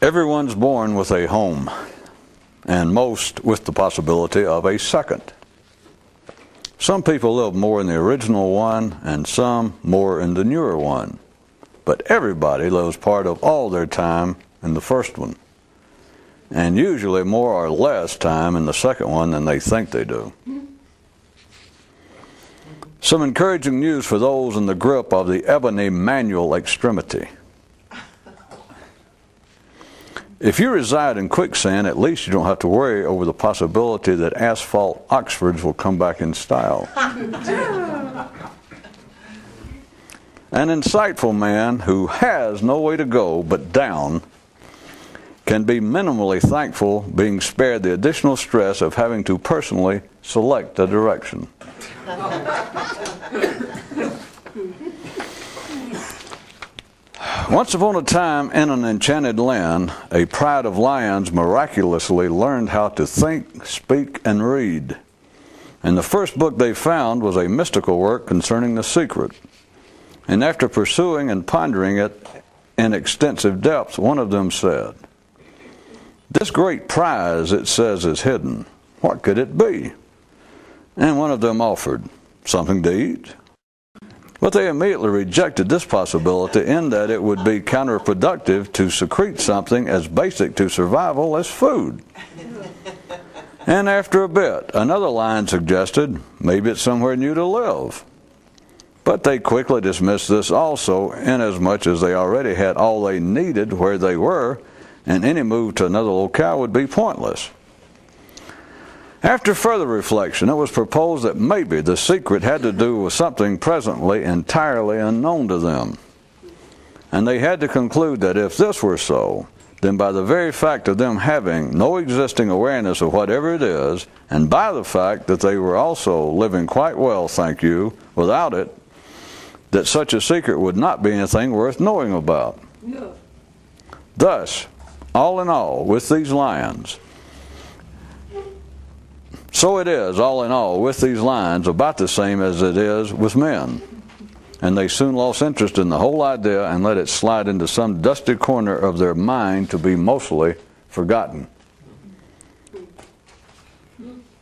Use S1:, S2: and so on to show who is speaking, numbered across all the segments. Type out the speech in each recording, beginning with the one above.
S1: Everyone's born with a home, and most with the possibility of a second. Some people live more in the original one, and some more in the newer one. But everybody lives part of all their time in the first one, and usually more or less time in the second one than they think they do. Some encouraging news for those in the grip of the ebony manual extremity. If you reside in quicksand, at least you don't have to worry over the possibility that asphalt Oxfords will come back in style. An insightful man who has no way to go but down can be minimally thankful being spared the additional stress of having to personally select a direction. Once upon a time in an enchanted land, a pride of lions miraculously learned how to think, speak, and read. And the first book they found was a mystical work concerning the secret. And after pursuing and pondering it in extensive depth, one of them said, "This great prize, it says, is hidden. What could it be?" And one of them offered, "Something to eat." But they immediately rejected this possibility in that it would be counterproductive to secrete something as basic to survival as food. And after a bit, another lion suggested, "Maybe it's somewhere new to live." But they quickly dismissed this also, inasmuch as they already had all they needed where they were, and any move to another locale would be pointless. After further reflection, it was proposed that maybe the secret had to do with something presently entirely unknown to them. And they had to conclude that if this were so, then by the very fact of them having no existing awareness of whatever it is, and by the fact that they were also living quite well, thank you, without it, that such a secret would not be anything worth knowing about. Yeah. Thus, all in all, with these lions, so it is, all in all, with these lions, about the same as it is with men. And they soon lost interest in the whole idea and let it slide into some dusty corner of their mind to be mostly forgotten.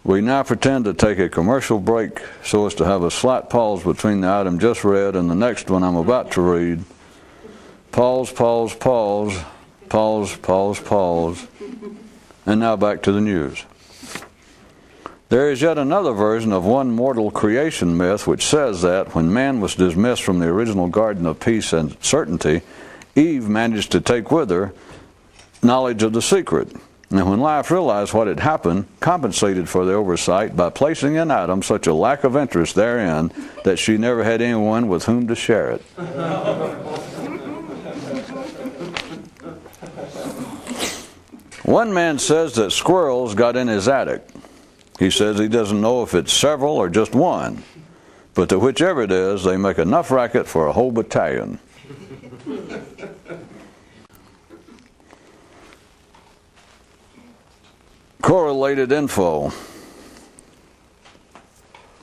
S1: We now pretend to take a commercial break so as to have a slight pause between the item just read and the next one I'm about to read. Pause, pause, pause, pause, pause, pause. And now back to the news. There is yet another version of one mortal creation myth which says that when man was dismissed from the original garden of peace and certainty, Eve managed to take with her knowledge of the secret. And when life realized what had happened, compensated for the oversight by placing in Adam such a lack of interest therein that she never had anyone with whom to share it. One man says that squirrels got in his attic. He says he doesn't know if it's several or just one, but that whichever it is, they make enough racket for a whole battalion. Correlated info.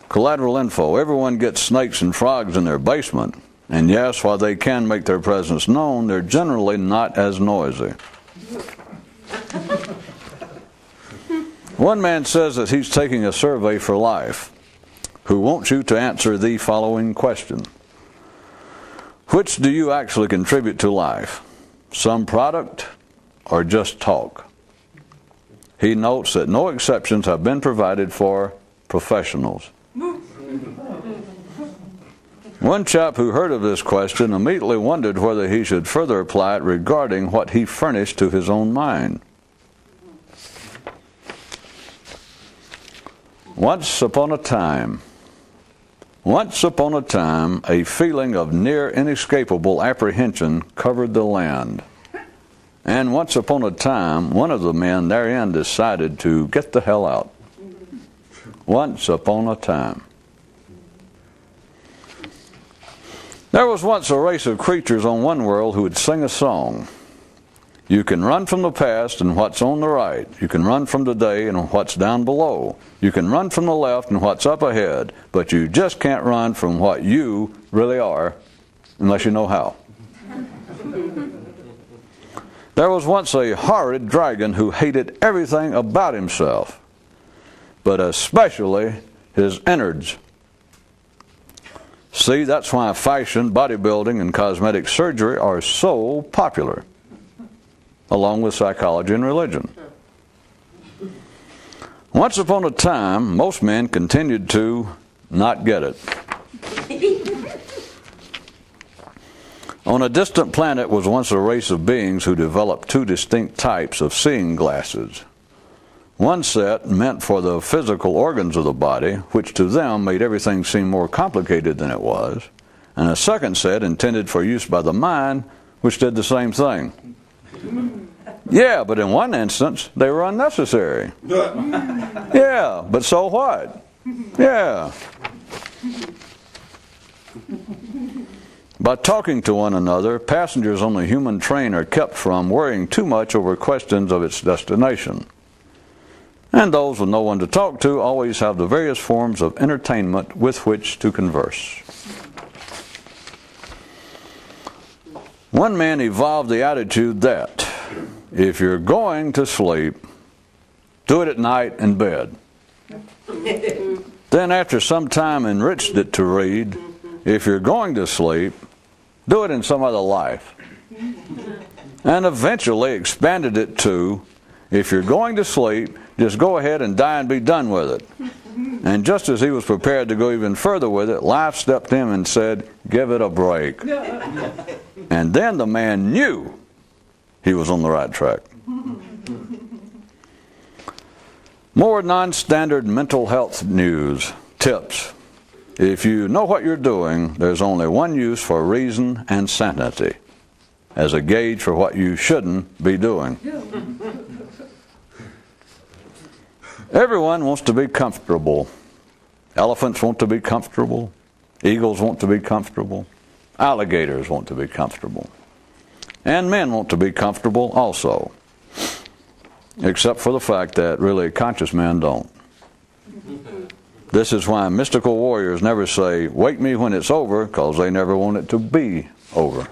S1: Collateral info. Everyone gets snakes and frogs in their basement. And yes, while they can make their presence known, they're generally not as noisy. One man says that he's taking a survey for life, who wants you to answer the following question. Which do you actually contribute to life? Some product or just talk? He notes that no exceptions have been provided for professionals. One chap who heard of this question immediately wondered whether he should further apply it regarding what he furnished to his own mind. Once upon a time, a feeling of near inescapable apprehension covered the land. And once upon a time, one of the men therein decided to get the hell out. Once upon a time. There was once a race of creatures on one world who would sing a song. You can run from the past and what's on the right. You can run from today and what's down below. You can run from the left and what's up ahead. But you just can't run from what you really are unless you know how. There was once a horrid dragon who hated everything about himself, but especially his innards. See, that's why fashion, bodybuilding, and cosmetic surgery are so popular, along with psychology and religion. Once upon a time, most men continued to not get it. On a distant planet was once a race of beings who developed two distinct types of seeing glasses. One set meant for the physical organs of the body, which to them made everything seem more complicated than it was, and a second set intended for use by the mind, which did the same thing. Yeah, but in one instance, they were unnecessary. Yeah, but so what? Yeah. By talking to one another, passengers on the human train are kept from worrying too much over questions of its destination. And those with no one to talk to always have the various forms of entertainment with which to converse. One man evolved the attitude that if you're going to sleep, do it at night in bed. Then after some time enriched it to read, if you're going to sleep, do it in some other life. And eventually expanded it to, if you're going to sleep, just go ahead and die and be done with it. And just as he was prepared to go even further with it, life stepped in and said, give it a break. And then the man knew he was on the right track. More non-standard mental health news, tips. If you know what you're doing, there's only one use for reason and sanity as a gauge for what you shouldn't be doing. Everyone wants to be comfortable. Elephants want to be comfortable. Eagles want to be comfortable. Alligators want to be comfortable. And men want to be comfortable also. Except for the fact that really conscious men don't. This is why mystical warriors never say, wake me when it's over, because they never want it to be over.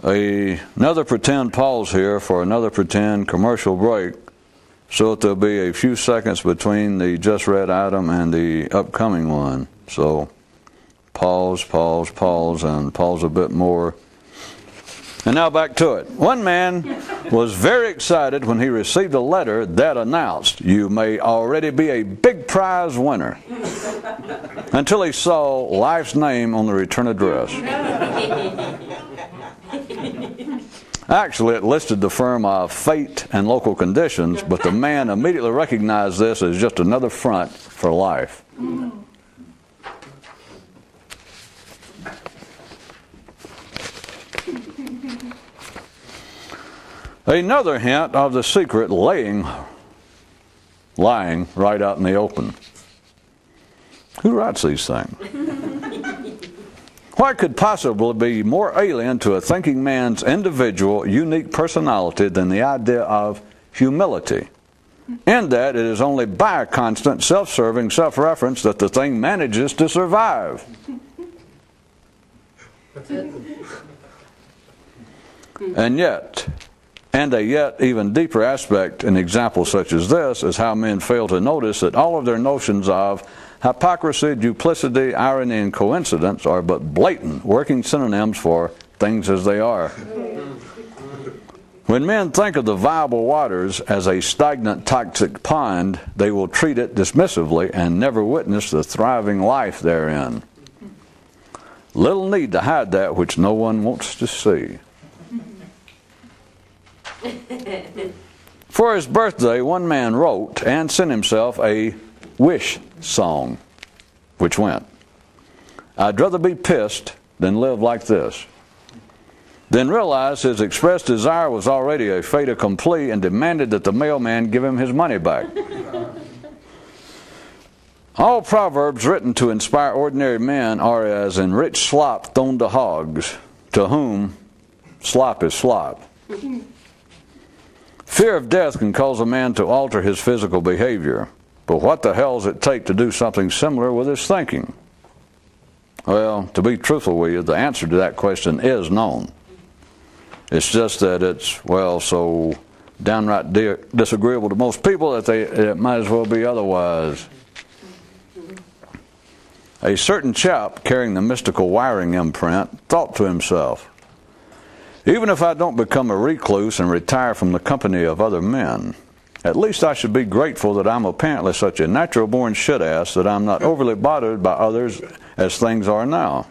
S1: Another pretend pause here for another pretend commercial break, so that there'll be a few seconds between the just read item and the upcoming one. So pause, pause, pause, and pause a bit more. And now back to it. One man was very excited when he received a letter that announced, you may already be a big prize winner, until he saw life's name on the return address. Actually, it listed the firm of Fate and Local Conditions, but the man immediately recognized this as just another front for life. Another hint of the secret lying right out in the open. Who writes these things? What could possibly be more alien to a thinking man's individual, unique personality than the idea of humility? In that it is only by a constant, self-serving self-reference that the thing manages to survive. And a yet even deeper aspect in examples such as this is how men fail to notice that all of their notions of hypocrisy, duplicity, irony, and coincidence are but blatant working synonyms for things as they are. When men think of the viable waters as a stagnant, toxic pond, they will treat it dismissively and never witness the thriving life therein. Little need to hide that which no one wants to see. For his birthday, one man wrote and sent himself a wish song, which went, I'd rather be pissed than live like this. Then realized his expressed desire was already a fait accompli and demanded that the mailman give him his money back. All proverbs written to inspire ordinary men are as enriched slop thrown to hogs, to whom slop is slop. Fear of death can cause a man to alter his physical behavior, but what the hell does it take to do something similar with his thinking? Well, to be truthful with you, the answer to that question is known. It's just that it's, well, so downright disagreeable to most people that it might as well be otherwise. A certain chap carrying the mystical wiring imprint thought to himself, even if I don't become a recluse and retire from the company of other men, at least I should be grateful that I'm apparently such a natural-born shit-ass that I'm not overly bothered by others as things are now.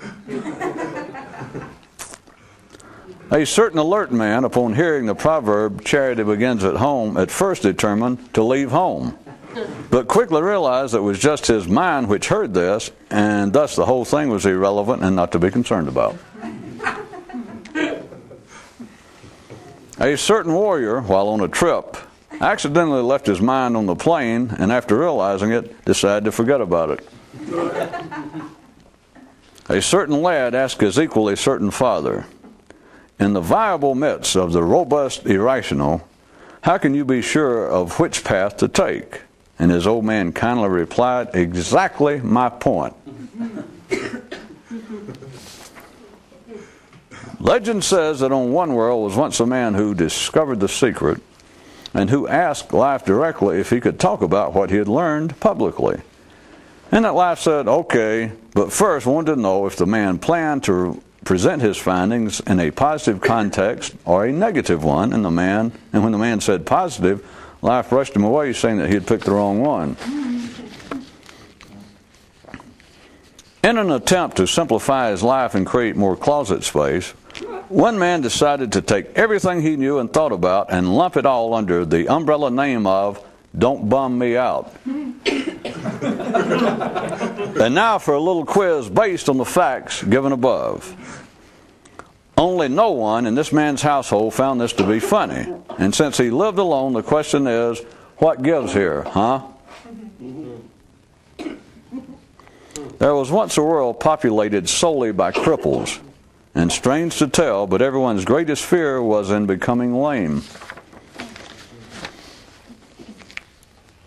S1: A certain alert man, upon hearing the proverb, charity begins at home, at first determined to leave home, but quickly realized it was just his mind which heard this, and thus the whole thing was irrelevant and not to be concerned about. A certain warrior, while on a trip, accidentally left his mind on the plane, and after realizing it, decided to forget about it. A certain lad asked his equally certain father, in the viable midst of the robust irrational, how can you be sure of which path to take? And his old man kindly replied, exactly my point. Legend says that on one world was once a man who discovered the secret and who asked life directly if he could talk about what he had learned publicly. And that life said, okay, but first wanted to know if the man planned to present his findings in a positive context or a negative one. And when the man said positive, life rushed him away saying that he had picked the wrong one. In an attempt to simplify his life and create more closet space, one man decided to take everything he knew and thought about and lump it all under the umbrella name of Don't Bum Me Out. And now for a little quiz based on the facts given above. Only no one in this man's household found this to be funny. And since he lived alone, the question is, what gives here, huh? There was once a world populated solely by cripples. And strange to tell, but everyone's greatest fear was in becoming lame.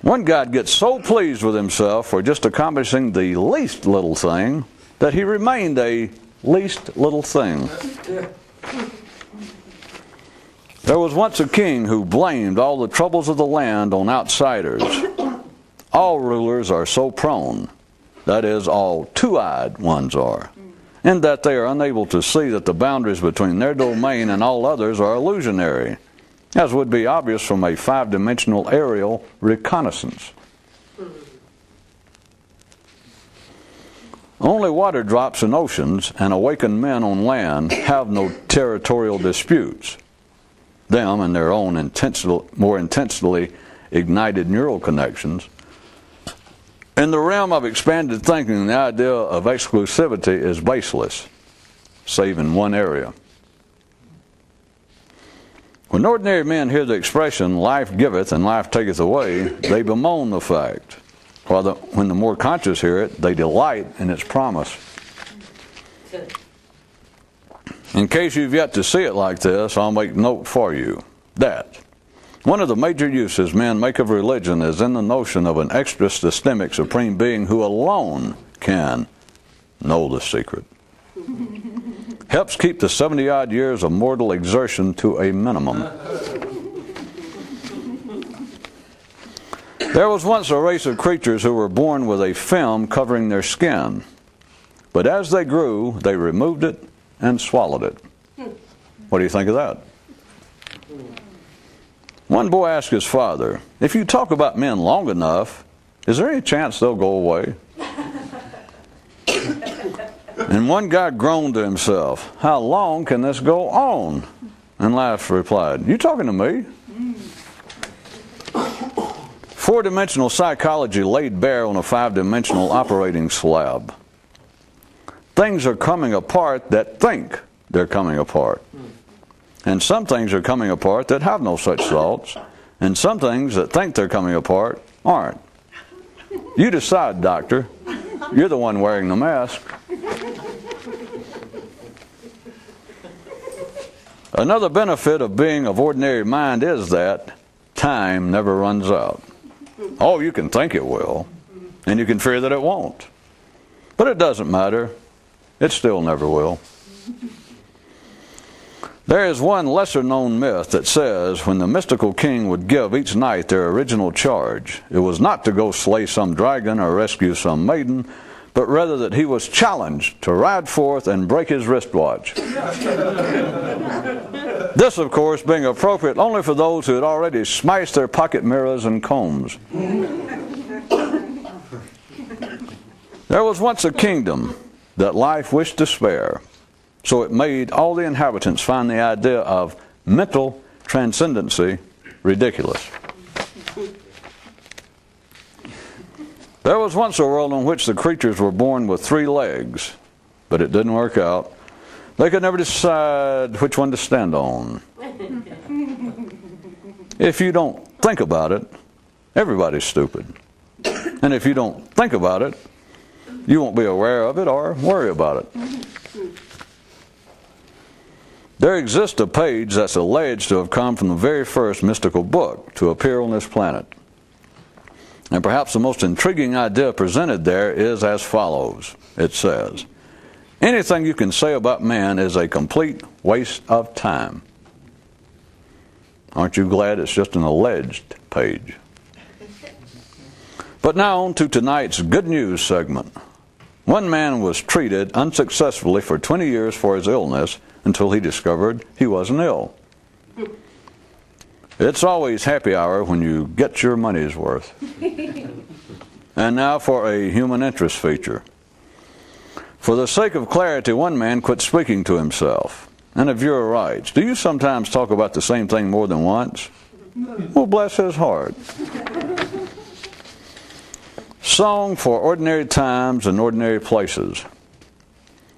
S1: One guy gets so pleased with himself for just accomplishing the least little thing that he remained a least little thing. There was once a king who blamed all the troubles of the land on outsiders. All rulers are so prone, that is, all two-eyed ones are, in that they are unable to see that the boundaries between their domain and all others are illusionary, as would be obvious from a five-dimensional aerial reconnaissance. Only water drops in oceans and awakened men on land have no territorial disputes. Them and their own more intensely ignited neural connections. In the realm of expanded thinking, the idea of exclusivity is baseless, save in one area. When ordinary men hear the expression, life giveth and life taketh away, they bemoan the fact. While when the more conscious hear it, they delight in its promise. In case you've yet to see it like this, I'll make note for you that one of the major uses men make of religion is in the notion of an extra systemic supreme being who alone can know the secret. Helps keep the 70-odd years of mortal exertion to a minimum. There was once a race of creatures who were born with a film covering their skin. But as they grew, they removed it and swallowed it. What do you think of that? One boy asked his father, if you talk about men long enough, is there any chance they'll go away? And one guy groaned to himself, how long can this go on? And laughed replied, you talking to me? Four-dimensional psychology laid bare on a five-dimensional operating slab. Things are coming apart that think they're coming apart. And some things are coming apart that have no such thoughts. And some things that think they're coming apart aren't. You decide, doctor. You're the one wearing the mask. Another benefit of being of ordinary mind is that time never runs out. Oh, you can think it will, and you can fear that it won't. But it doesn't matter. It still never will. There is one lesser-known myth that says when the mystical king would give each knight their original charge, it was not to go slay some dragon or rescue some maiden, but rather that he was challenged to ride forth and break his wristwatch. This, of course, being appropriate only for those who had already smashed their pocket mirrors and combs. There was once a kingdom that life wished to spare, so it made all the inhabitants find the idea of mental transcendency ridiculous. There was once a world in which the creatures were born with 3 legs, but it didn't work out. They could never decide which one to stand on. If you don't think about it, everybody's stupid. And if you don't think about it, you won't be aware of it or worry about it. There exists a page that's alleged to have come from the very first mystical book to appear on this planet. And perhaps the most intriguing idea presented there is as follows. It says, anything you can say about man is a complete waste of time. Aren't you glad it's just an alleged page? But now on to tonight's good news segment. One man was treated unsuccessfully for 20 years for his illness until he discovered he wasn't ill. It's always happy hour when you get your money's worth. And now for a human interest feature. For the sake of clarity, one man quit speaking to himself. And of your rights, do you sometimes talk about the same thing more than once? Well, bless his heart. Song for ordinary times and ordinary places.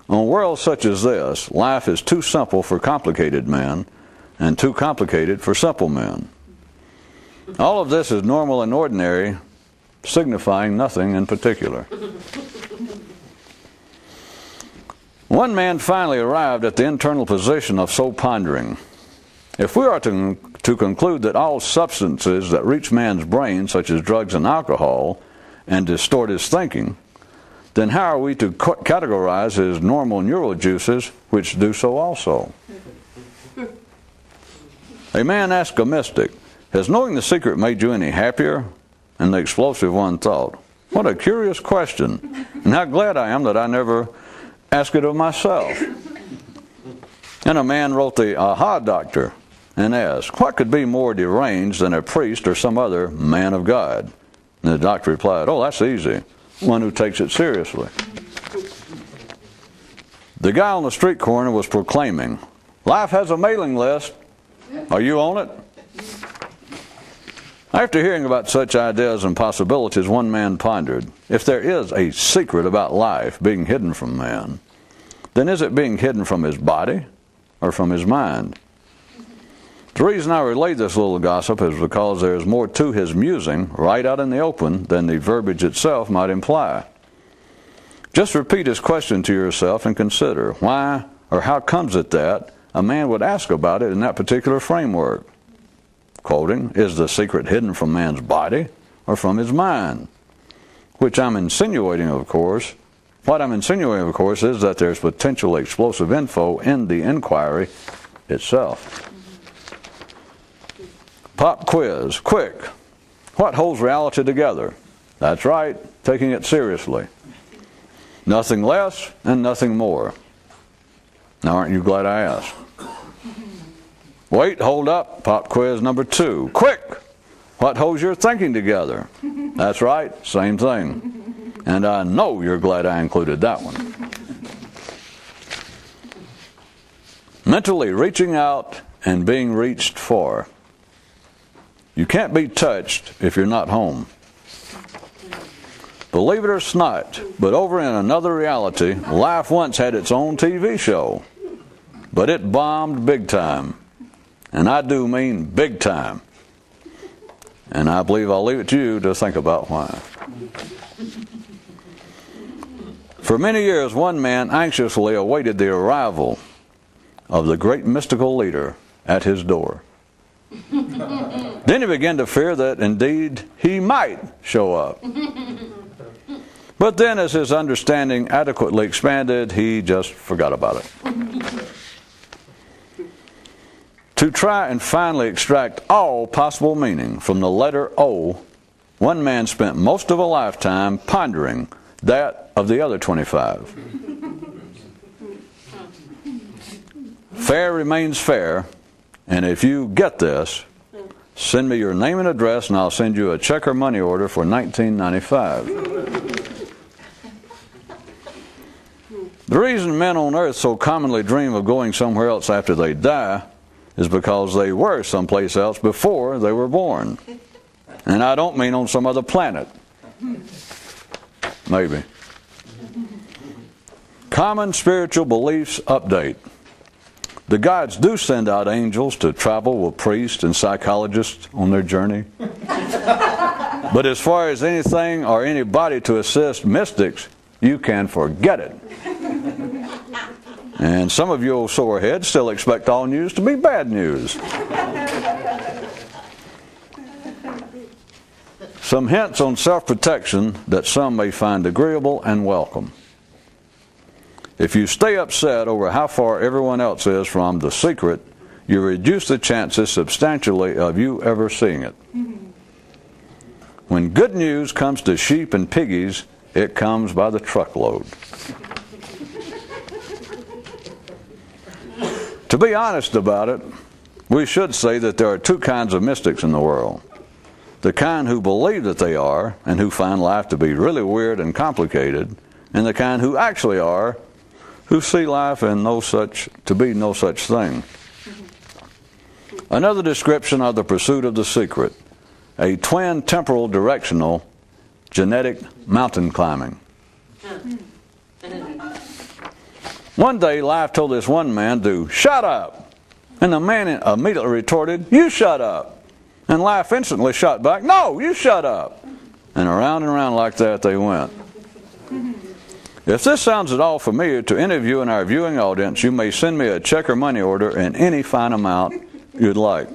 S1: On a world such as this, life is too simple for complicated men, and too complicated for simple men. All of this is normal and ordinary, signifying nothing in particular. One man finally arrived at the internal position of so pondering. If we are to conclude that all substances that reach man's brain, such as drugs and alcohol, and distort his thinking, then how are we to categorize his normal neural juices, which do so also? A man asked a mystic, has knowing the secret made you any happier? And the explosive one thought, what a curious question, and how glad I am that I never asked it of myself. And a man wrote the Aha Doctor and asked, what could be more deranged than a priest or some other man of God? And the doctor replied, oh, that's easy, one who takes it seriously. The guy on the street corner was proclaiming, life has a mailing list. Are you on it? After hearing about such ideas and possibilities, one man pondered, if there is a secret about life being hidden from man, then is it being hidden from his body or from his mind? The reason I relate this little gossip is because there is more to his musing right out in the open than the verbiage itself might imply. Just repeat his question to yourself and consider why or how comes it that a man would ask about it in that particular framework. Quoting, is the secret hidden from man's body or from his mind? Which I'm insinuating, of course. What I'm insinuating, of course, is that there's potential explosive info in the inquiry itself. Pop quiz. Quick. What holds reality together? That's right, taking it seriously. Nothing less and nothing more. Now, aren't you glad I asked? Wait, hold up. Pop quiz number 2. Quick. What holds your thinking together? That's right, same thing. And I know you're glad I included that one. Mentally reaching out and being reached for. You can't be touched if you're not home. Believe it or not, but over in another reality, life once had its own TV show. But it bombed big time. And I do mean big time. And I believe I'll leave it to you to think about why. For many years, one man anxiously awaited the arrival of the great mystical leader at his door. Then he began to fear that indeed he might show up. But then as his understanding adequately expanded, he just forgot about it. To try and finally extract all possible meaning from the letter O, one man spent most of a lifetime pondering that of the other 25. Fair remains fair, and if you get this, send me your name and address and I'll send you a check or money order for $19.95. The reason men on earth so commonly dream of going somewhere else after they die is because they were someplace else before they were born. And I don't mean on some other planet. Maybe. Common spiritual beliefs update. The gods do send out angels to travel with priests and psychologists on their journey. But as far as anything or anybody to assist mystics, you can forget it. And some of you old soreheads still expect all news to be bad news. Some hints on self-protection that some may find agreeable and welcome. If you stay upset over how far everyone else is from the secret, you reduce the chances substantially of you ever seeing it. When good news comes to sheep and piggies, it comes by the truckload. To be honest about it, we should say that there are two kinds of mystics in the world. The kind who believe that they are and who find life to be really weird and complicated, and the kind who actually are, who see life and to be no such thing. Another description of the pursuit of the secret, a twin temporal directional genetic mountain climbing. One day, life told this one man to shut up. And the man immediately retorted, "You shut up." And life instantly shot back, "No, you shut up." And around like that they went. If this sounds at all familiar to any of you in our viewing audience, you may send me a check or money order in any fine amount you'd like.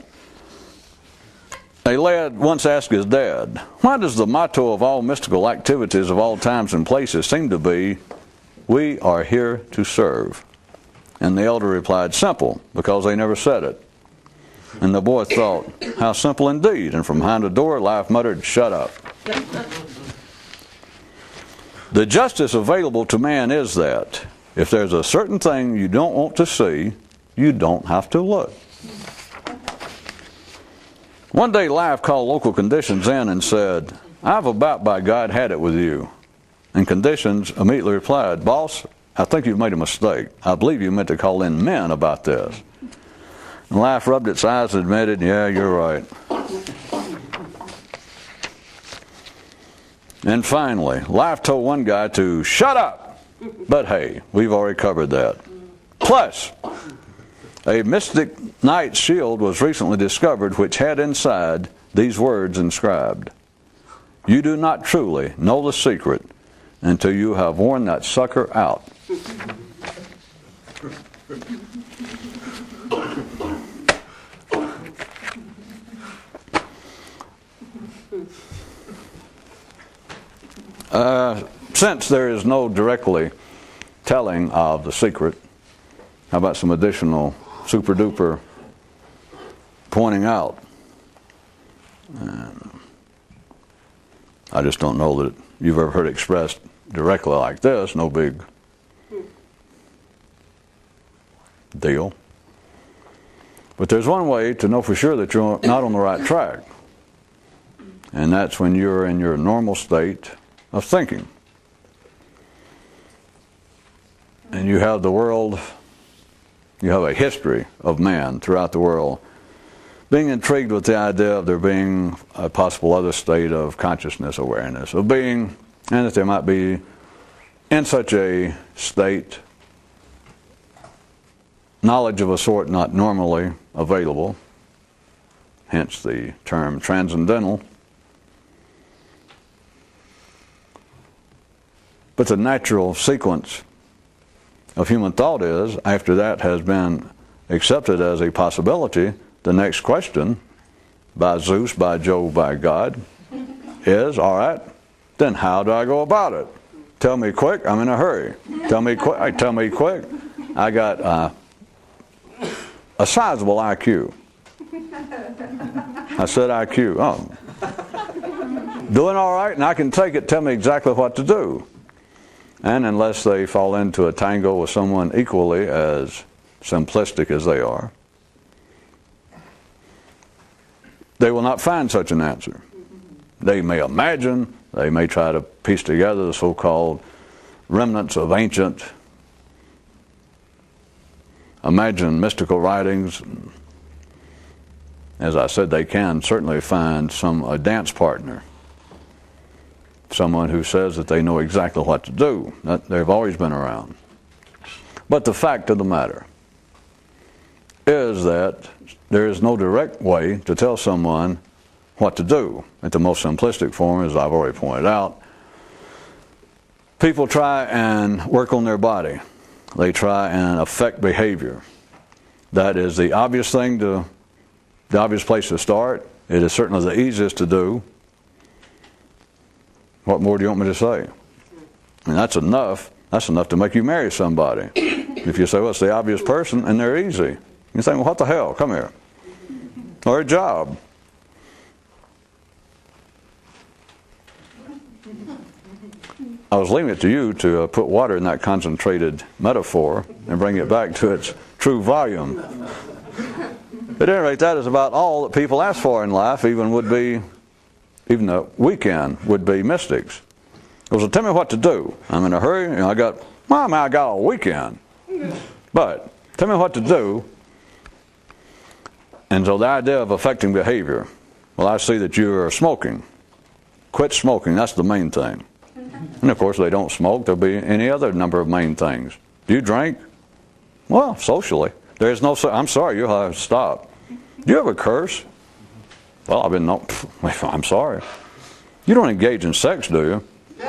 S1: A lad once asked his dad, "Why does the motto of all mystical activities of all times and places seem to be, 'We are here to serve'?" And the elder replied, "Simple, because they never said it." And the boy thought, "How simple indeed." And from behind the door, life muttered, "Shut up." The justice available to man is that if there's a certain thing you don't want to see, you don't have to look. One day life called local conditions in and said, "I've about by God had it with you." And conditions immediately replied, "Boss, I think you've made a mistake. I believe you meant to call in men about this." And life rubbed its eyes and admitted, "Yeah, you're right." And finally, life told one guy to shut up. But hey, we've already covered that. Plus, a mystic knight's shield was recently discovered which had inside these words inscribed: "You do not truly know the secret until you have worn that sucker out." Since there is no directly telling of the secret, how about some additional super duper pointing out? I just don't know that you've ever heard it expressed directly like this. No big deal. But there's one way to know for sure that you're not on the right track. And that's when you're in your normal state of thinking. And you have the world, you have a history of man throughout the world being intrigued with the idea of there being a possible other state of consciousness awareness, of being, and that there might be in such a state knowledge of a sort not normally available, hence the term transcendental. But the natural sequence of human thought is, after that has been accepted as a possibility, the next question, by Zeus, by Jove, by God, is, all right, then how do I go about it? Tell me quick, I'm in a hurry. Tell me quick, tell me quick. I got a sizable IQ. I said IQ. Oh. Doing all right, and I can take it. Tell me exactly what to do. And unless they fall into a tangle with someone equally as simplistic as they are, they will not find such an answer. They may imagine, they may try to piece together the so-called remnants of ancient imagined mystical writings. As I said, they can certainly find a dance partner, someone who says that they know exactly what to do. They've always been around. But the fact of the matter is that there is no direct way to tell someone what to do. At the most simplistic form, as I've already pointed out, people try and work on their body. They try and affect behavior. That is the obvious place to start. It is certainly the easiest to do. What more do you want me to say? And that's enough. That's enough to make you marry somebody. If you say, well, it's the obvious person, and they're easy. You say, well, what the hell? Come here. Or a job. I was leaving it to you to put water in that concentrated metaphor and bring it back to its true volume. At any rate, that is about all that people ask for in life, even the weekend would be mystics. So tell me what to do. I'm in a hurry. I got a weekend. But tell me what to do. And so the idea of affecting behavior. Well, I see that you are smoking. Quit smoking. That's the main thing. And of course, they don't smoke. There'll be any other number of main things. Do you drink? Well, socially. There is no, I'm sorry, you'll have to stop. Do you ever curse? Well, I'm sorry. You don't engage in sex, do you?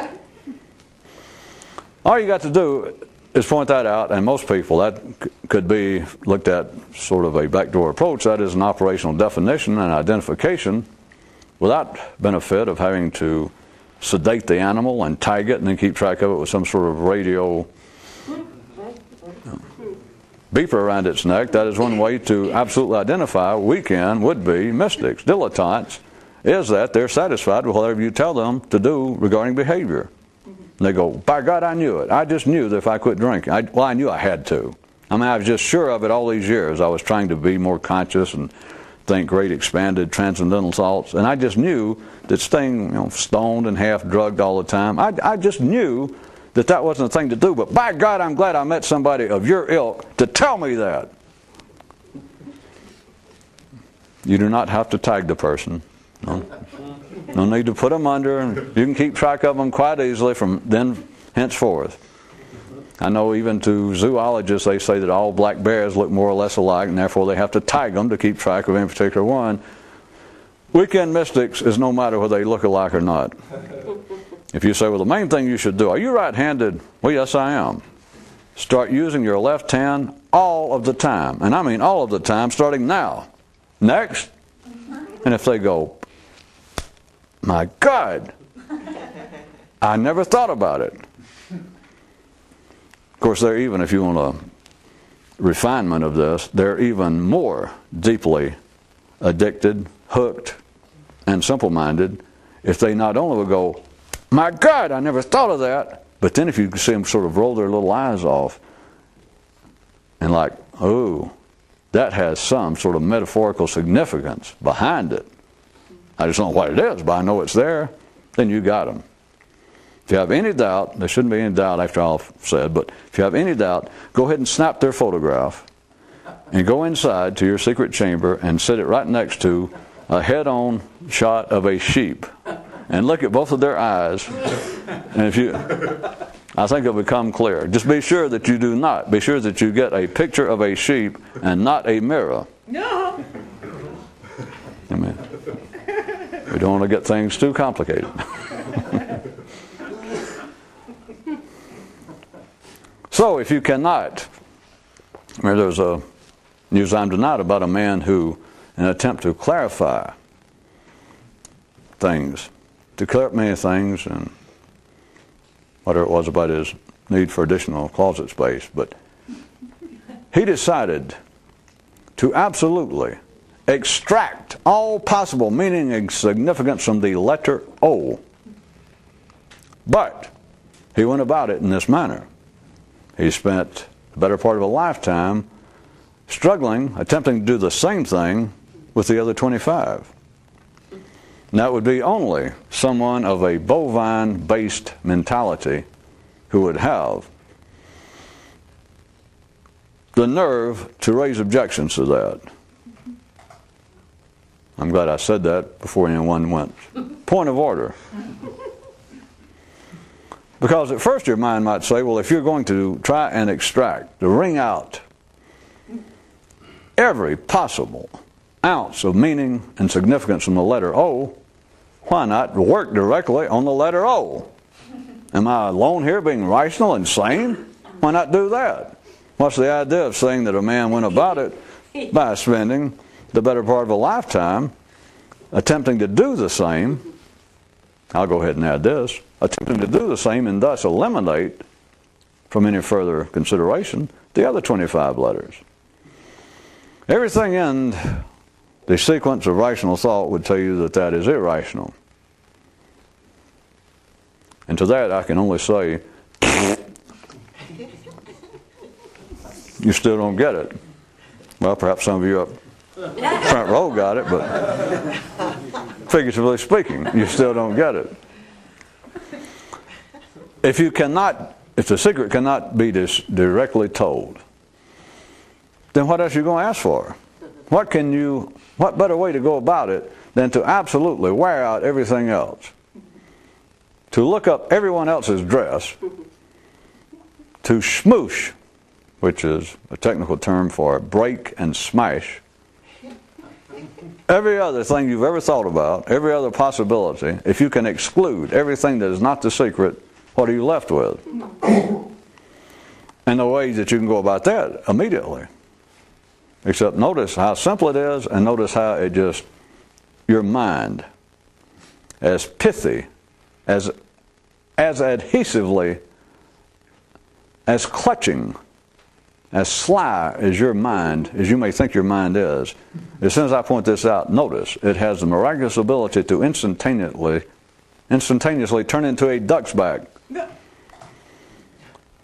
S1: All you got to do is point that out, and most people, that could be looked at sort of a backdoor approach. That is an operational definition and identification without benefit of having to sedate the animal and tag it and then keep track of it with some sort of radio beeper around its neck. That is one way to absolutely identify weekend would-be mystics. Dilettantes is that they're satisfied with whatever you tell them to do regarding behavior. And they go, by God, I knew it. I just knew that if I quit drinking, I knew I had to. I mean, I was just sure of it all these years. I was trying to be more conscious and think great, expanded, transcendental thoughts. And I just knew that staying stoned and half drugged all the time, I just knew that wasn't a thing to do. But by God, I'm glad I met somebody of your ilk to tell me that. You do not have to tag the person. No need to put them under, and you can keep track of them quite easily from then henceforth. I know even to zoologists they say that all black bears look more or less alike, and therefore they have to tag them to keep track of any particular one. Weekend mystics is no matter whether they look alike or not. If you say, well, the main thing you should do, are you right-handed? Well, yes, I am. Start using your left hand all of the time. And I mean all of the time, starting now. Next. And if they go, my God, I never thought about it. Of course, they're even, if you want a refinement of this, they're even more deeply addicted, hooked, and simple-minded if they not only will go, my God, I never thought of that, but then if you see them sort of roll their little eyes off and like, oh, that has some sort of metaphorical significance behind it. I just don't know what it is, but I know it's there, then you got them. If you have any doubt, there shouldn't be any doubt after all I've said, but if you have any doubt, go ahead and snap their photograph and go inside to your secret chamber and sit it right next to a head-on shot of a sheep and look at both of their eyes. And I think it'll become clear. Just be sure that you do not. Be sure that you get a picture of a sheep and not a mirror. No. Amen. We don't want to get things too complicated. So, if you cannot, there's a news I'm tonight about a man who, in an attempt to clarify things, to clear up many things, and whatever it was about his need for additional closet space, but he decided to absolutely extract all possible meaning and significance from the letter O. But he went about it in this manner. He spent the better part of a lifetime struggling, attempting to do the same thing with the other 25. And that would be only someone of a bovine-based mentality who would have the nerve to raise objections to that. I'm glad I said that before anyone went. Point of order. Because at first your mind might say, well, if you're going to try and extract, to wring out every possible ounce of meaning and significance from the letter O, why not work directly on the letter O? Am I alone here being rational and sane? Why not do that? What's the idea of saying that a man went about it by spending the better part of a lifetime attempting to do the same? I'll go ahead and add this. Attempting to do the same and thus eliminate from any further consideration the other 25 letters. Everything in the sequence of rational thought would tell you that that is irrational. And to that I can only say, you still don't get it. Well, perhaps some of you up front row got it, but figuratively speaking, you still don't get it. If the secret cannot be directly told, then what else are you going to ask for? What better way to go about it than to absolutely wear out everything else? To look up everyone else's dress, to smoosh, which is a technical term for break and smash, every other thing you've ever thought about, every other possibility. If you can exclude everything that is not the secret, what are you left with? And the ways that you can go about that immediately. Except notice how simple it is, and notice how it just, your mind, as pithy, as adhesively, as clutching, as sly as your mind, as you may think your mind is, as soon as I point this out, notice it has the miraculous ability to instantaneously turn into a duck's back.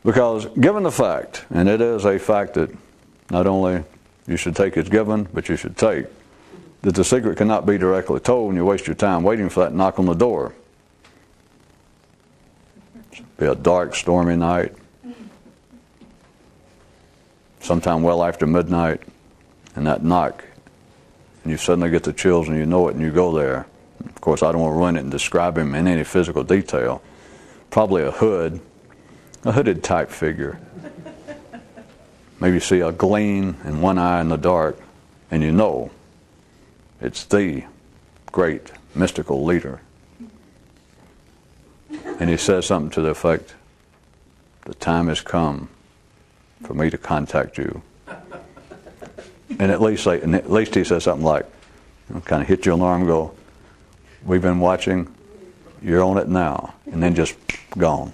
S1: Because given the fact, and it is a fact that not only you should take as given, but you should take, that the secret cannot be directly told, and you waste your time waiting for that knock on the door. It'll be a dark, stormy night, sometime well after midnight, and that knock, and you suddenly get the chills and you know it, and you go there. Of course, I don't want to run it and describe him in any physical detail. Probably a hooded type figure. Maybe you see a gleam in one eye in the dark, and you know it's the great mystical leader. And he says something to the effect, the time has come for me to contact you. And at least he says something like, kind of hit you on the arm and go, we've been watching, you're on it now. And then just gone.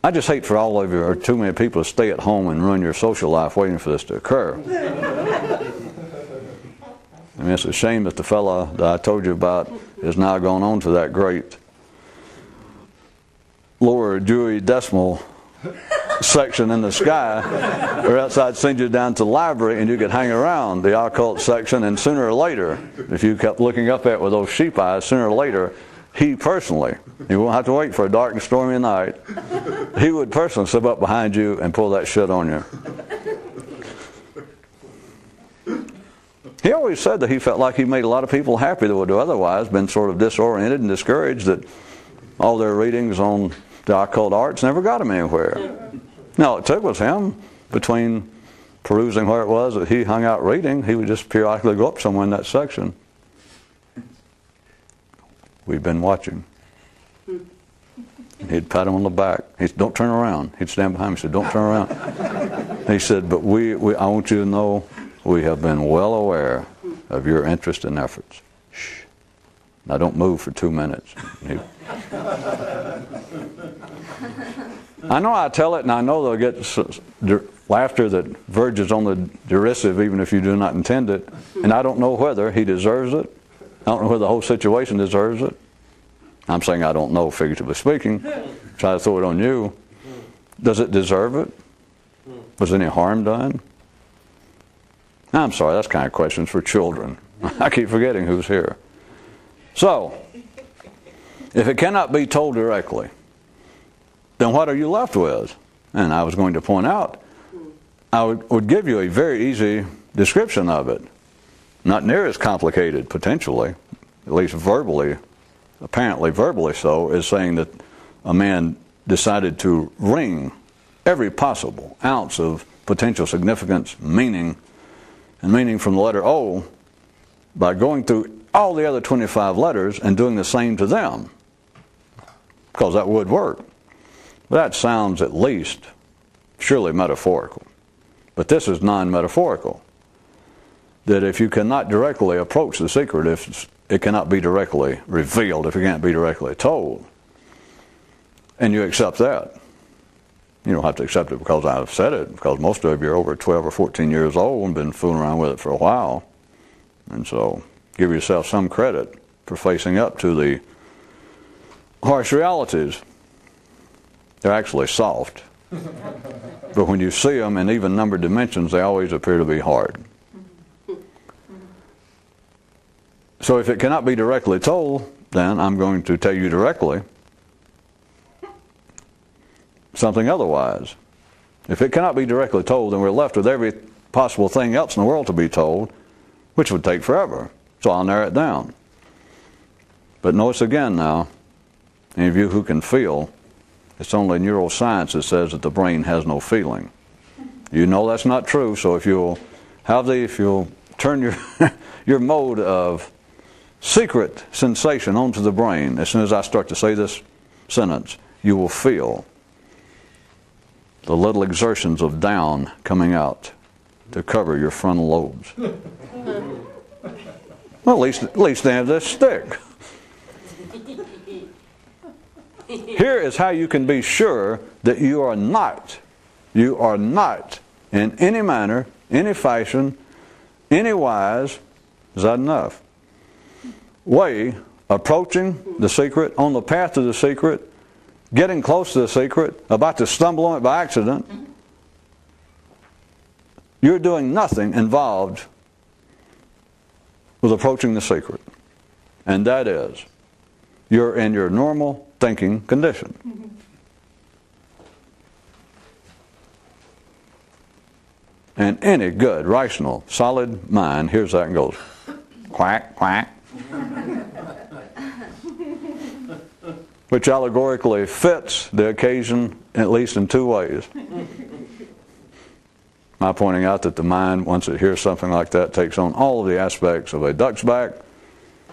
S1: I just hate for all of you, or too many people, to stay at home and ruin your social life waiting for this to occur. I mean, it's a shame that the fellow that I told you about is now gone on to that great lower Dewey Decimal section in the sky, or else I'd send you down to the library and you could hang around the occult section, and sooner or later, if you kept looking up at it with those sheep eyes, sooner or later, he personally, you won't have to wait for a dark and stormy night, he would personally slip up behind you and pull that shit on you. He always said that he felt like he made a lot of people happy that would have otherwise been sort of disoriented and discouraged, that all their readings on the occult arts never got him anywhere. Now, all it took was him, between perusing where it was that he hung out reading, he would just periodically go up somewhere in that section. We've been watching. He'd pat him on the back. He said, don't turn around. He'd stand behind him and said, don't turn around. He said, but I want you to know we have been well aware of your interest and efforts. Shh. Now don't move for 2 minutes. I know I tell it, and I know they'll get laughter that verges on the derisive, even if you do not intend it. And I don't know whether he deserves it. I don't know whether the whole situation deserves it. I'm saying I don't know, figuratively speaking. Try to throw it on you. Does it deserve it? Was any harm done? I'm sorry, that's kind of questions for children. I keep forgetting who's here. So, if it cannot be told directly, then what are you left with? And I was going to point out, I would give you a very easy description of it. Not near as complicated, potentially, at least verbally, apparently verbally so, is saying that a man decided to wring every possible ounce of potential significance, meaning, and meaning from the letter O, by going through all the other 25 letters and doing the same to them, because that would work. But that sounds at least surely metaphorical. But this is non-metaphorical. That if you cannot directly approach the secret, if it cannot be directly revealed, if it can't be directly told, and you accept that, you don't have to accept it because I've said it, because most of you are over 12 or 14 years old and been fooling around with it for a while. And so give yourself some credit for facing up to the harsh realities. They're actually soft. But when you see them in even numbered dimensions, they always appear to be hard. So if it cannot be directly told, then I'm going to tell you directly something otherwise. If it cannot be directly told, then we're left with every possible thing else in the world to be told, which would take forever. So I'll narrow it down. But notice again now, any of you who can feel, it's only neuroscience that says that the brain has no feeling. You know that's not true, so if you'll turn your your mode of secret sensation onto the brain, as soon as I start to say this sentence, you will feel the little exertions of down coming out to cover your frontal lobes. Well, at least they have this stick. Here is how you can be sure that you are not in any manner, any fashion, any wise, is that enough? Way approaching the secret, on the path to the secret, getting close to the secret, about to stumble on it by accident. You're doing nothing involved with approaching the secret. And that is, you're in your normal thinking condition. And any good, rational, solid mind hears that and goes, quack, quack. Which allegorically fits the occasion, at least in two ways. I'm pointing out that the mind, once it hears something like that, takes on all of the aspects of a duck's back.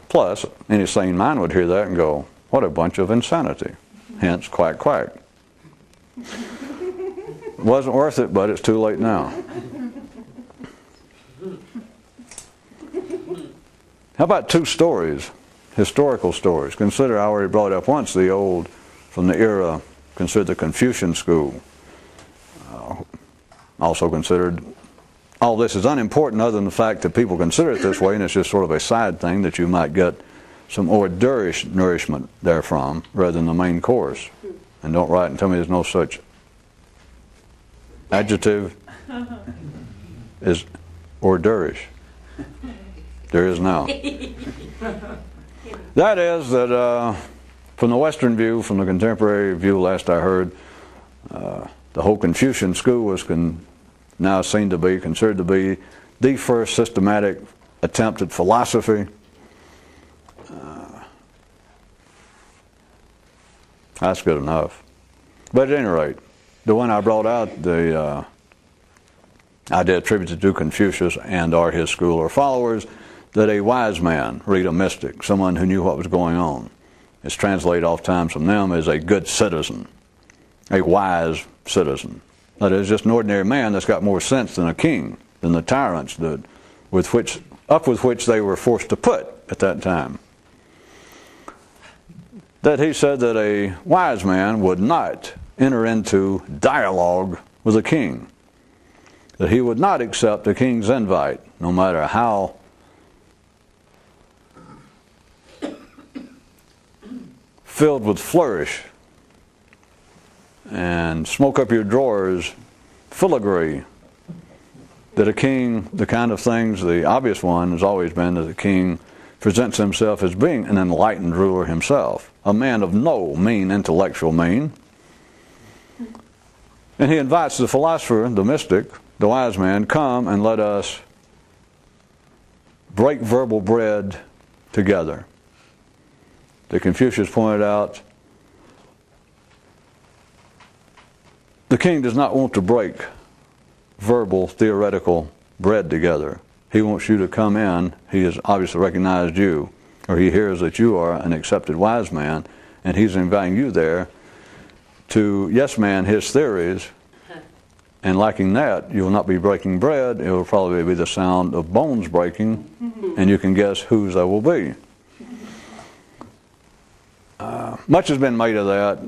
S1: Plus, any sane mind would hear that and go, what a bunch of insanity. Hence, quack, quack. It wasn't worth it, but it's too late now. How about two stories, historical stories? Consider, I already brought up once, the old, from the era, considered the Confucian school. Also considered, all this is unimportant other than the fact that people consider it this way, and it's just sort of a side thing that you might get some hors d'oeuvre nourishment therefrom, rather than the main course. And don't write and tell me there's no such adjective as hors d'oeuvre. There is now. That is that from the Western view, from the contemporary view last I heard, the whole Confucian school was now seen to be, considered to be, the first systematic attempt at philosophy. That's good enough. But at any rate, the one I brought out, the idea attributed to Confucius and or his school or followers, that a wise man, read a mystic, someone who knew what was going on, is translated oftentimes from them as a good citizen, a wise citizen. That is, just an ordinary man that's got more sense than a king, than the tyrants that, with which they were forced to put at that time. that he said that a wise man would not enter into dialogue with a king, that he would not accept a king's invite, no matter how filled with flourish and smoke up your drawers filigree, that a king, the kind of things, the obvious one has always been that the king presents himself as being an enlightened ruler himself, a man of no mean intellectual mean. And he invites the philosopher, the mystic, the wise man, come and let us break verbal bread together. The Confucius pointed out, the king does not want to break verbal, theoretical bread together. He wants you to come in. He has obviously recognized you, or he hears that you are an accepted wise man, and he's inviting you there to yes man his theories, and lacking that, you will not be breaking bread. It will probably be the sound of bones breaking, and you can guess whose that will be. Much has been made of that.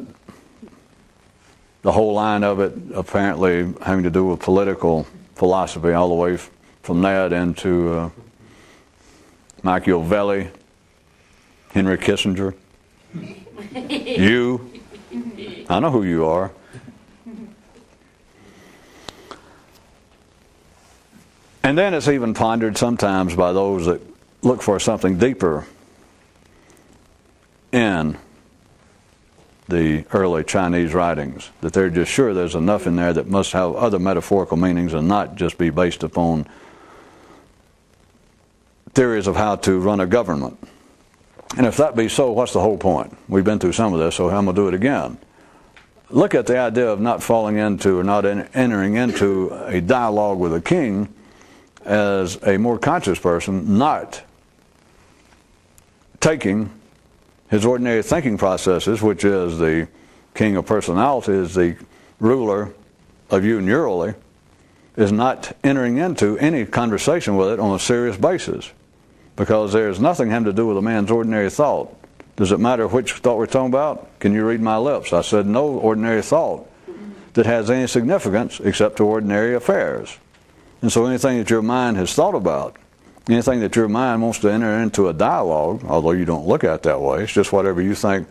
S1: The whole line of it apparently having to do with political philosophy, all the way from that into Machiavelli, Henry Kissinger. You. I know who you are. And then it's even pondered sometimes by those that look for something deeper in the early Chinese writings, that they're just sure there's enough in there that must have other metaphorical meanings and not just be based upon theories of how to run a government. And if that be so, what's the whole point? We've been through some of this, so I'm going to do it again. Look at the idea of not falling into or not entering into a dialogue with a king as a more conscious person, not taking his ordinary thinking processes, which is the king of personality, is the ruler of you neurally, is not entering into any conversation with it on a serious basis, because there's nothing having to do with a man's ordinary thought. Does it matter which thought we're talking about? Can you read my lips? I said no ordinary thought that has any significance except to ordinary affairs. And so anything that your mind has thought about, anything that your mind wants to enter into a dialogue, although you don't look at it that way, it's just whatever you think,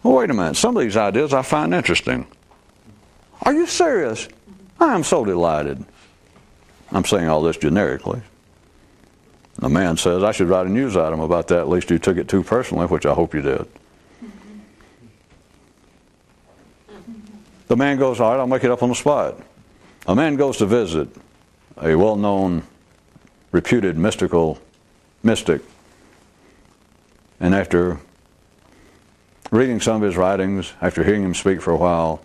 S1: well, wait a minute, some of these ideas I find interesting. Are you serious? I am so delighted. I'm saying all this generically. The man says, I should write a news item about that, at least you took it too personally, which I hope you did. The man goes, all right, I'll make it up on the spot. A man goes to visit a well-known, reputed mystic, and after reading some of his writings, after hearing him speak for a while,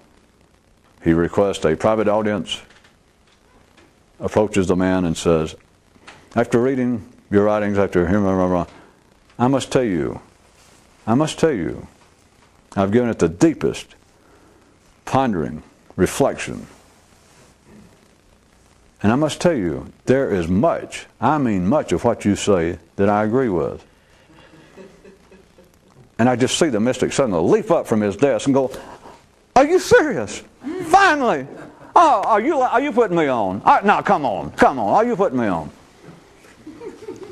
S1: he requests a private audience, approaches the man and says, after reading your writings, after hearing I must tell you, I've given it the deepest pondering, reflection. And I must tell you, there is much, I mean much of what you say that I agree with. And I just see the mystic suddenly leap up from his desk and go, are you serious? Finally! Oh, are you putting me on? No, come on, are you putting me on?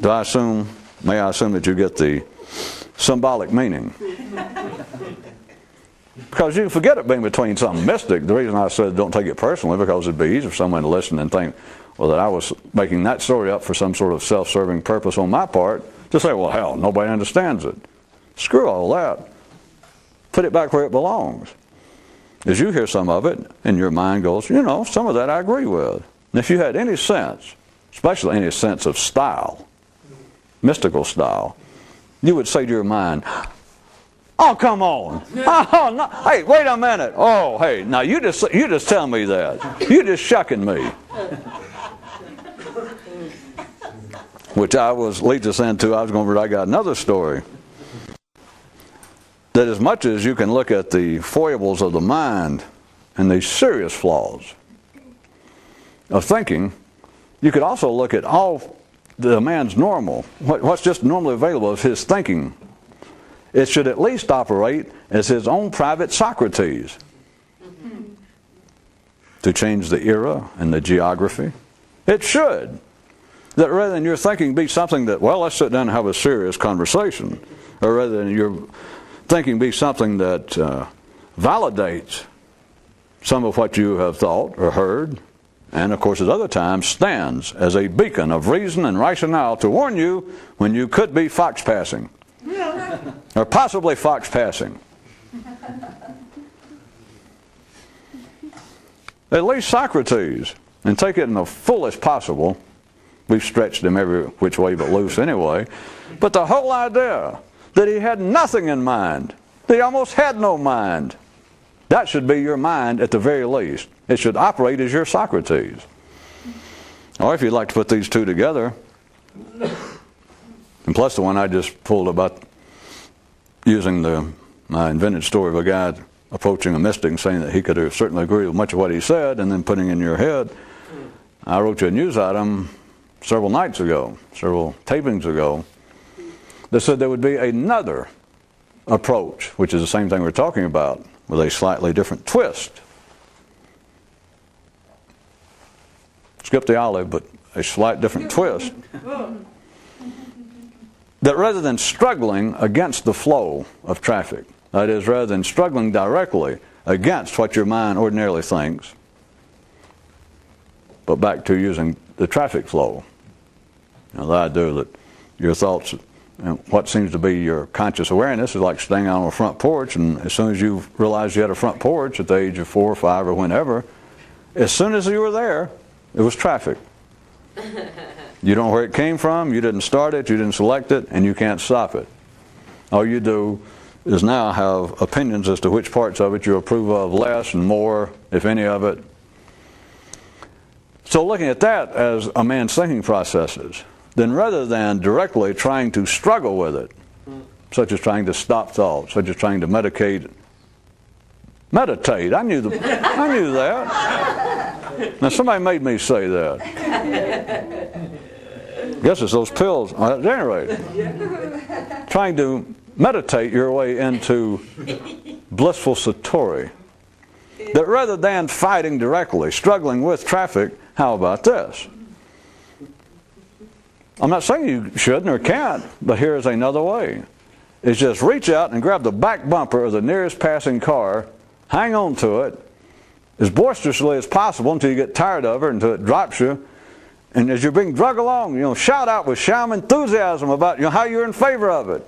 S1: May I assume that you get the symbolic meaning? Because you can forget it being between something mystic. The reason I said don't take it personally, because it'd be easy for someone to listen and think, well, that I was making that story up for some sort of self-serving purpose on my part, to say, well, hell, nobody understands it. Screw all that. Put it back where it belongs. As you hear some of it, and your mind goes, you know, some of that I agree with. And if you had any sense, especially any sense of style, mystical style, you would say to your mind, oh, come on. Oh, no. Hey, wait a minute. Oh, hey, now you just tell me that. You're just shucking me. Which leads us into, I got another story. That as much as you can look at the foibles of the mind and the serious flaws of thinking, you could also look at all the man's normal, what's just normally available of his thinking. it should at least operate as his own private Socrates. To change the era and the geography. It should. That rather than your thinking be something that, well, let's sit down and have a serious conversation, or rather than your thinking be something that validates some of what you have thought or heard, and of course at other times stands as a beacon of reason and rationale to warn you when you could be fox passing, or possibly fox passing. At least Socrates, and take it in the fullest possible. We've stretched him every which way but loose anyway. But the whole idea that he had nothing in mind, that he almost had no mind, that should be your mind at the very least. It should operate as your Socrates. Or if you'd like to put these two together, and plus the one I just pulled about using my invented story of a guy approaching a mystic and saying that he could certainly agree with much of what he said, and then putting in your head. I wrote you a news item several nights ago, several tapings ago, that said there would be another approach, which is the same thing we're talking about, with a slightly different twist. Skip the olive, but a slight different twist. That rather than struggling against the flow of traffic, that is, rather than struggling directly against what your mind ordinarily thinks, but back to using the traffic flow. Now, the idea that your thoughts and what seems to be your conscious awareness is like staying out on a front porch, and as soon as you realized you had a front porch at the age of 4 or 5 or whenever, as soon as you were there, it was traffic. You don't know where it came from, you didn't start it, you didn't select it, and you can't stop it. All you do is now have opinions as to which parts of it you approve of less and more, if any of it. So looking at that as a man's thinking processes, then rather than directly trying to struggle with it, such as trying to stop thoughts, such as trying to meditate, I knew that. Now somebody made me say that. Guess it's those pills. At any rate, trying to meditate your way into blissful satori. That rather than fighting directly, struggling with traffic, how about this? I'm not saying you shouldn't or can't, but here's another way. It's just reach out and grab the back bumper of the nearest passing car, hang on to it as boisterously as possible until you get tired of it, until it drops you. And as you're being dragged along, shout out with sham enthusiasm about how you're in favor of it.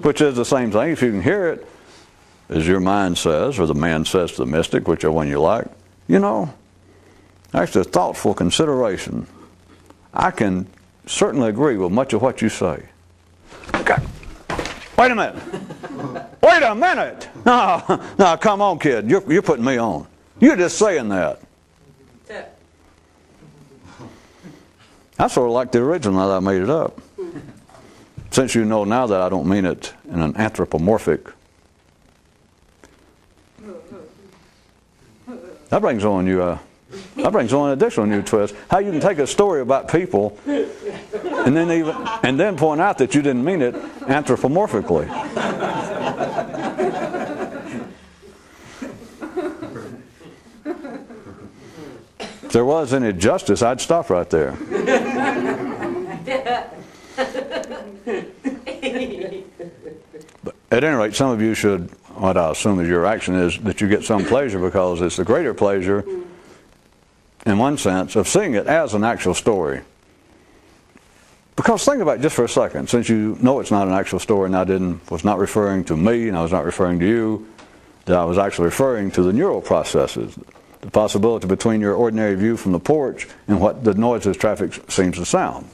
S1: Which is the same thing, if you can hear it, as your mind says, or the man says to the mystic, whichever one you like. After thoughtful consideration, I can certainly agree with much of what you say. Okay. Wait a minute. Wait a minute. No, come on, kid. You're putting me on. You're just saying that. I sort of like the original now that I made it up. Since you know now that I don't mean it in an anthropomorphic. That brings on an additional new twist. How you can take a story about people and then point out that you didn't mean it anthropomorphically. If there was any justice, I'd stop right there. But at any rate, some of you should, what I assume is your action is that you get some pleasure, because it's the greater pleasure, in one sense, of seeing it as an actual story. Because think about it just for a second, since you know it's not an actual story, and I was not referring to me, and I was not referring to you, that I was actually referring to the neural processes, the possibility between your ordinary view from the porch and what the noises traffic seems to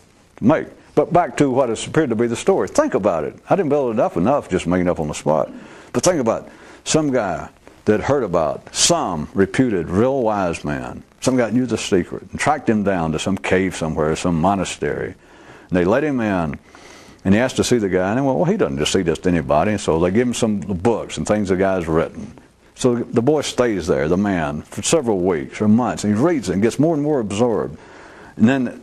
S1: make. But back to what has appeared to be the story. Think about it. I didn't build it up enough just making it up on the spot. But think about some guy that heard about some reputed real wise man. Some guy knew the secret and tracked him down to some cave somewhere, some monastery. And they let him in, and he asked to see the guy. And well, he doesn't just see just anybody. So they give him some books and things the guy's written. So the boy stays there, the man, for several weeks or months. And he reads it and gets more and more absorbed. And then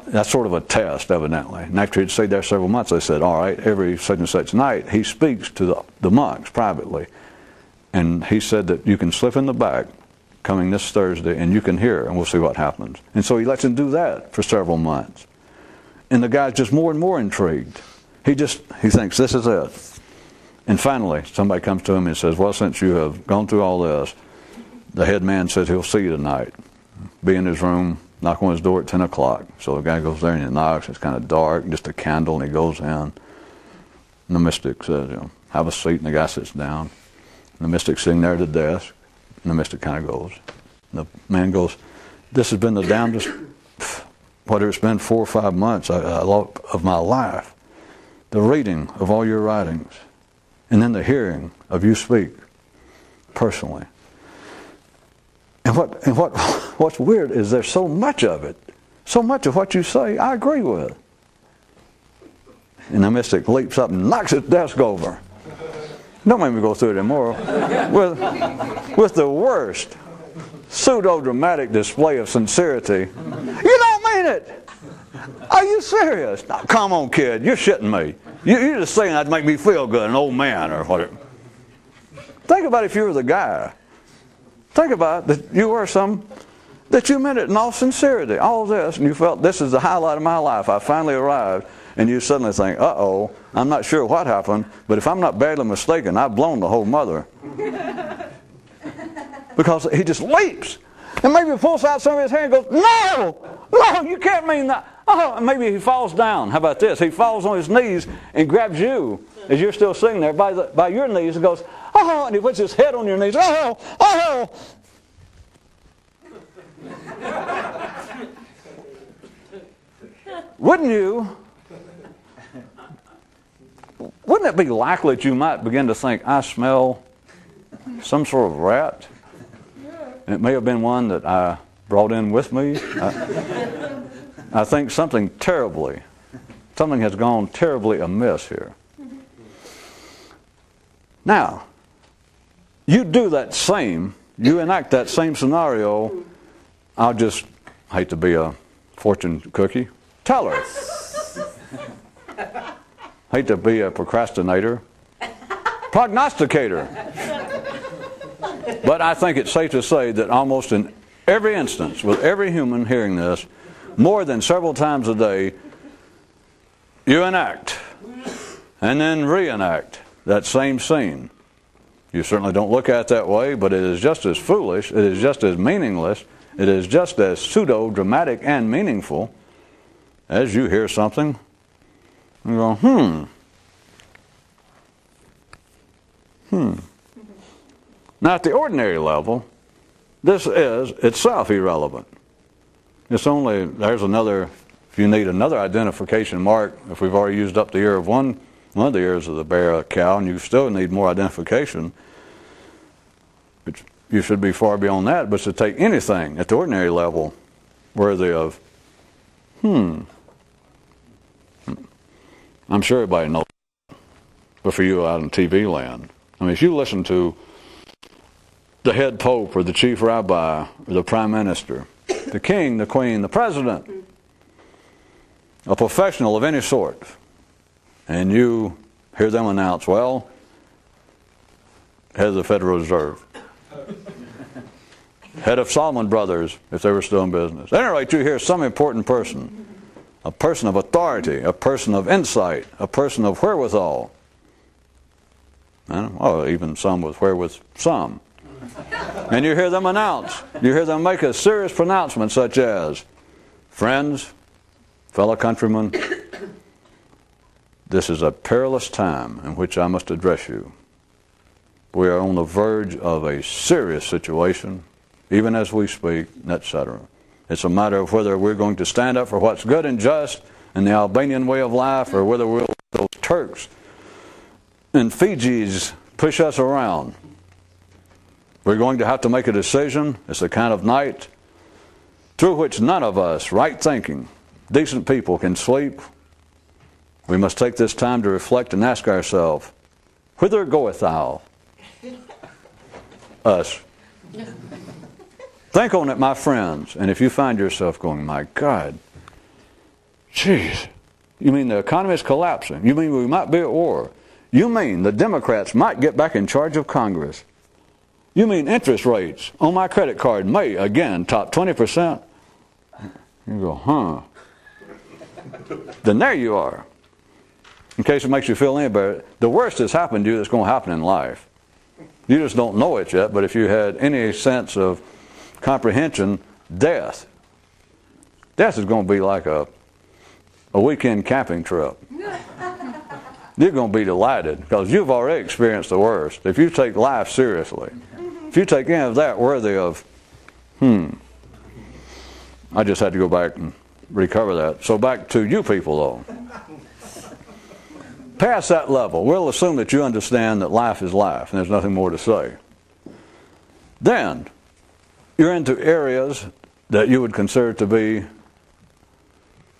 S1: that's sort of a test, evidently. And after he'd stayed there several months, they said, all right, every such and such night, he speaks to the monks privately. And he said that you can slip in the back coming this Thursday, and you can hear, and we'll see what happens. And so he lets him do that for several months. And the guy's just more and more intrigued. He thinks, this is it. And finally, somebody comes to him and says, well, since you have gone through all this, the head man says he'll see you tonight. Be in his room, knock on his door at 10 o'clock. So the guy goes there and he knocks. It's kind of dark, just a candle, and he goes in. And the mystic says, have a seat, and the guy sits down. And the mystic's sitting there at the desk, and the mystic kind of goes. And the man goes, this has been the damnedest, whether it's been 4 or 5 months of my life. The reading of all your writings, and then the hearing of you speak personally. And what's weird is there's so much of it, so much of what you say I agree with. And the mystic leaps up and knocks his desk over. Don't make me go through it anymore. With the worst pseudo-dramatic display of sincerity. You don't mean it! Are you serious? Now, come on, kid, you're shitting me. You're just saying that'd make me feel good, an old man or whatever. Think about if you were the guy. Think about that you were that you meant it in all sincerity, all this, and you felt this is the highlight of my life. I finally arrived, and you suddenly think, uh-oh, I'm not sure what happened, but if I'm not badly mistaken, I've blown the whole mother. Because he just leaps, and maybe pulls out some of his hair and goes, no, you can't mean that. Oh, and maybe he falls down. How about this? He falls on his knees and grabs you as you're still sitting there by your knees and goes, oh, and he puts his head on your knees. Oh. Wouldn't it be likely that you might begin to think, I smell some sort of rat? And it may have been one that I brought in with me. I think something has gone terribly amiss here. Now, you enact that same scenario. I'll just hate to be a fortune cookie teller. Hate to be a procrastinator. Prognosticator. But I think it's safe to say that almost in every instance, with every human hearing this, more than several times a day, you enact and then reenact that same scene. You certainly don't look at it that way, but it is just as foolish, it is just as meaningless, it is just as pseudo-dramatic and meaningful as you hear something and go, Now at the ordinary level, this is itself irrelevant. It's only, there's another, if you need another identification mark, if we've already used up the ear of one of the ears of the bear or cow, and you still need more identification, you should be far beyond that, but to take anything at the ordinary level worthy of, I'm sure everybody knows, but for you out in TV land, I mean, if you listen to the head pope or the chief rabbi or the prime minister, the king, the queen, the president, a professional of any sort, and you hear them announce, well, head of the Federal Reserve, head of Salomon Brothers, if they were still in business. At any rate, you hear some important person, a person of authority, a person of insight, a person of wherewithal, and even some with wherewith some. And you hear them announce, you hear them make a serious pronouncement such as, friends, fellow countrymen, this is a perilous time in which I must address you. We are on the verge of a serious situation, even as we speak, etc. It's a matter of whether we're going to stand up for what's good and just in the Albanian way of life, or whether we'll let those Turks and Fijis push us around. We're going to have to make a decision. It's the kind of night through which none of us, right-thinking, decent people, can sleep. We must take this time to reflect and ask ourselves, whither goeth thou? Us. Think on it, my friends. And if you find yourself going, my God, Jeez. You mean the economy is collapsing? You mean we might be at war? You mean the Democrats might get back in charge of Congress? You mean interest rates on my credit card may again top 20%? You go, huh? Then there you are. In case it makes you feel any better, the worst that's happened to you that's going to happen in life. You just don't know it yet, but if you had any sense of comprehension, death. Death is going to be like a weekend camping trip. You're going to be delighted because you've already experienced the worst. If you take life seriously, if you take any of that worthy of, I just had to go back and recover that. So back to you people though. Past that level, we'll assume that you understand that life is life and there's nothing more to say. Then, you're into areas that you would consider to be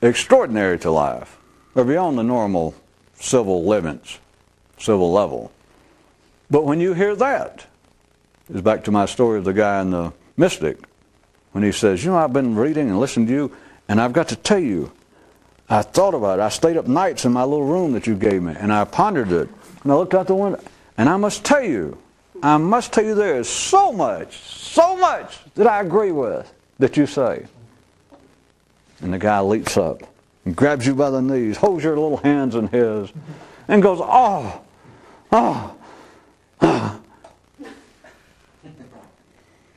S1: extraordinary to life, or beyond the normal civil limits, civil level. But when you hear that, it's back to my story of the guy in the Mystic, when he says, you know, I've been reading and listening to you, and I've got to tell you, I thought about it. I stayed up nights in my little room that you gave me, and I pondered it. And I looked out the window, and I must tell you there is so much that I agree with that you say. And the guy leaps up and grabs you by the knees, holds your little hands in his, and goes, oh.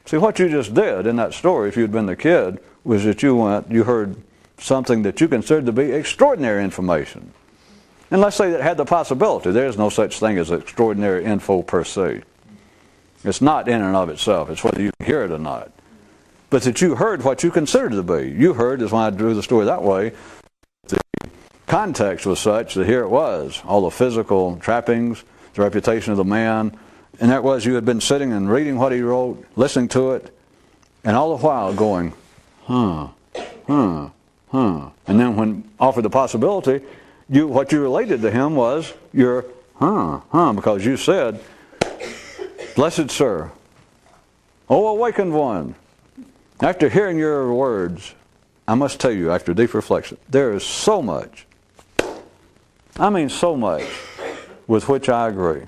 S1: See, what you just did in that story, if you'd been the kid, was that you heard something that you considered to be extraordinary information. And let's say that it had the possibility. There's no such thing as extraordinary info per se. It's not in and of itself. It's whether you can hear it or not. But that you heard what you considered to be. You heard, is when I drew the story that way, the context was such that here it was. All the physical trappings, the reputation of the man. And that was you had been sitting and reading what he wrote, listening to it, and all the while going, And then when offered the possibility, what you related to him was your because you said, blessed sir, O awakened one, after hearing your words, I must tell you, after deep reflection, there is so much, I mean so much, with which I agree.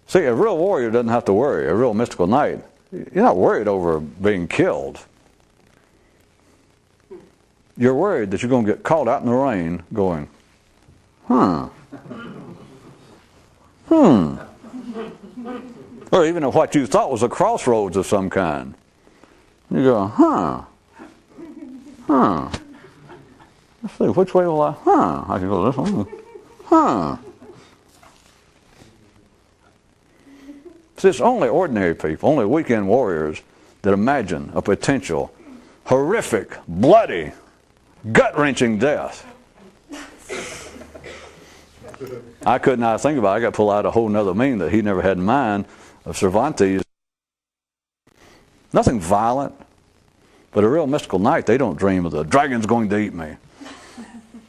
S1: See, a real warrior doesn't have to worry. A real mystical knight, you're not worried over being killed. You're worried that you're going to get caught out in the rain going, Or even at what you thought was a crossroads of some kind. You go, Let's see, which way will I can go this one. See, it's only ordinary people, only weekend warriors that imagine a potential horrific, bloody, gut-wrenching death. I could not think about it. I got to pull out a whole nother meaning that he never had in mind of Cervantes. Nothing violent, but a real mystical knight, they don't dream of the dragon's going to eat me.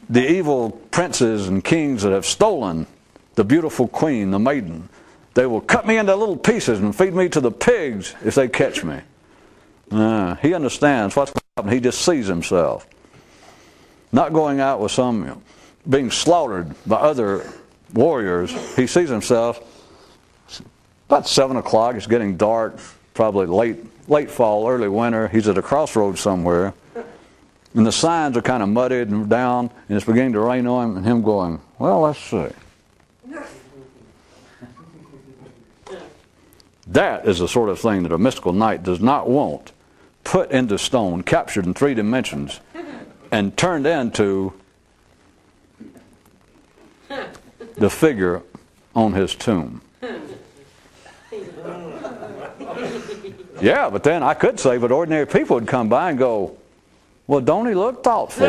S1: The evil princes and kings that have stolen the beautiful queen, the maiden, they will cut me into little pieces and feed me to the pigs if they catch me. He understands what's going to happen. He just sees himself. Not going out with some, being slaughtered by other warriors. He sees himself, about 7 o'clock, it's getting dark, probably late fall, early winter. He's at a crossroads somewhere. And the signs are kind of muddied and down, and it's beginning to rain on him, and him going, well, let's see. That is the sort of thing that a mystical knight does not want put into stone, captured in 3 dimensions, and turned into the figure on his tomb. Yeah, but then I could say, but ordinary people would come by and go, well, don't he look thoughtful?